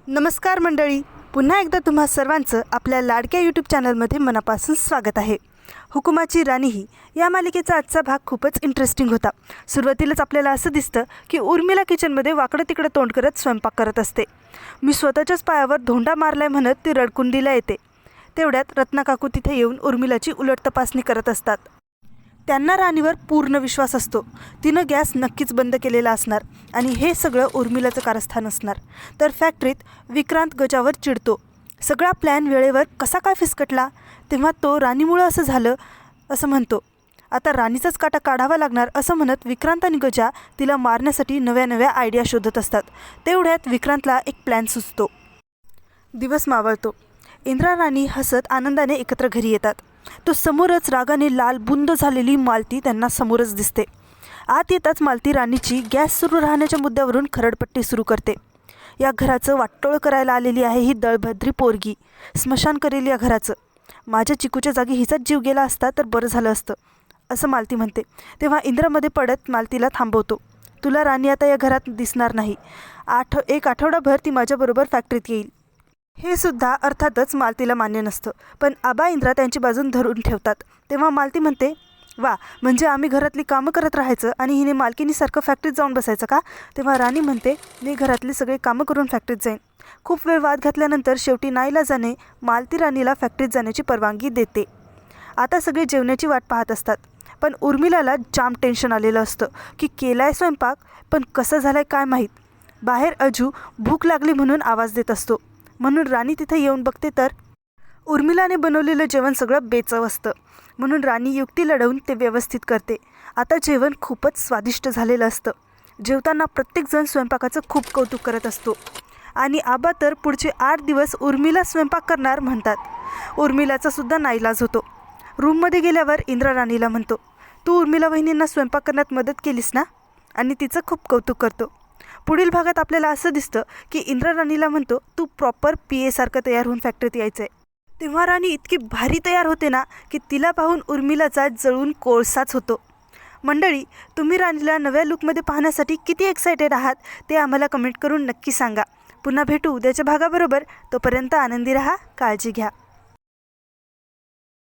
नमस्कार मंडळी, पुन्हा एकदा तुम्हा सर्वांचं आपल्या लाडक्या यूट्यूब चॅनलमध्ये मनापासून स्वागत आहे। हुकुमाची राणी ही या मालिकेचा आजचा भाग खूपच इंटरेस्टिंग होता। सुरुवातीलाच आपल्याला असं दिसतं की उर्मिला किचनमध्ये वाकडं तिकडं तोंड करत स्वयंपाक करत असते। मी स्वतःच्याच पायावर धोंडा मारलाय म्हणत ती रडकुंडीला येते। तेवढ्यात रत्ना काकू तिथे येऊन उर्मिलाची उलट तपासणी करत असतात। त्यांना राणीवर पूर्ण विश्वास असतो। तिनं गॅस नक्कीच बंद केलेला असणार आणि हे सगळं उर्मिलाचं कारस्थान असणार। तर फॅक्टरीत विक्रांत गजावर चिडतो। सगळा प्लॅन वेळेवर कसा काय फिसकटला? तेव्हा तो राणीमुळं असं झालं असं म्हणतो। आता राणीचाच काटा काढावा लागणार असं म्हणत विक्रांत आणि गजा तिला मारण्यासाठी नव्या नव्या आयडिया शोधत असतात। तेवढ्यात विक्रांतला एक प्लॅन सुचतो। दिवस मावळतो। इंद्रा राणी हसत आनंदाने एकत्र घरी येतात। तो समोरच रागाने लाल बुंद झालेली मालती त्यांना समोरच दिसते। आत येताच मालती राणीची गॅस सुरू राहण्याच्या मुद्द्यावरून खरडपट्टी सुरू करते। या घराचं वाटोळ करायला आलेली आहे ही दळभद्री पोरगी। स्मशान करेल या घराचं। माझ्या चिकूच्या जागी हिचाच जीव गेला असता तर बरं झालं असतं असं मालती म्हणते। तेव्हा इंद्रामध्ये पडत मालतीला थांबवतो। तुला राणी आता या घरात दिसणार नाही। एक आठवडाभर ती माझ्याबरोबर फॅक्टरीत येईल। हे सुद्धा अर्थातच मालतीला मान्य नसतं, पण आबा इंद्रा त्यांची बाजून धरून ठेवतात। तेव्हा मालती म्हणते, वा, म्हणजे आम्ही घरातली कामं करत राहायचं आणि हिने मालकीनीसारखं फॅक्टरीत जाऊन बसायचं का? तेव्हा राणी म्हणते, मी घरातली सगळी कामं करून फॅक्टरीत जाईन। खूप वेळ वाद घातल्यानंतर शेवटी नाईलाजाने मालती राणीला फॅक्टरीत जाण्याची परवानगी देते। आता सगळे जेवणाची वाट पाहत असतात, पण उर्मिलाला जाम टेन्शन आलेलं असतं की केलाय स्वयंपाक पण कसं झालाय काय माहीत। बाहेर अजू भूक लागली म्हणून आवाज देत असतो, म्हणून राणी तिथे येऊन बघते तर उर्मिलाने बनवलेलं जेवण सगळं बेचव असतं। म्हणून राणी युक्ती लढवून ते व्यवस्थित करते। आता जेवण खूपच स्वादिष्ट झालेलं असतं। जेवताना प्रत्येकजण स्वयंपाकाचं खूप कौतुक करत असतो आणि आबा तर पुढचे 8 दिवस उर्मिला स्वयंपाक करणार म्हणतात। उर्मिलाचा सुद्धा नाईलाज होतो। रूममध्ये गेल्यावर इंद्रा राणीला म्हणतो, तू उर्मिला वहिनींना स्वयंपाक करण्यात मदत केलीस ना? आणि तिचं खूप कौतुक करतो। पुढील भागात आपल्याला असं दिसतं की इंद्रा राणीला म्हणतो, तू प्रॉपर PA सारखं तयार होऊन फॅक्टरीत यायचं आहे। तेव्हा राणी इतकी भारी तयार होते ना की तिला पाहून उर्मिलाचा जळून कोळसाच होतो। मंडळी, तुम्ही राणीला नव्या लुकमध्ये पाहण्यासाठी किती एक्सायटेड आहात ते आम्हाला कमेंट करून नक्की सांगा। पुन्हा भेटू उद्याच्या भागाबरोबर। तोपर्यंत आनंदी राहा, काळजी घ्या।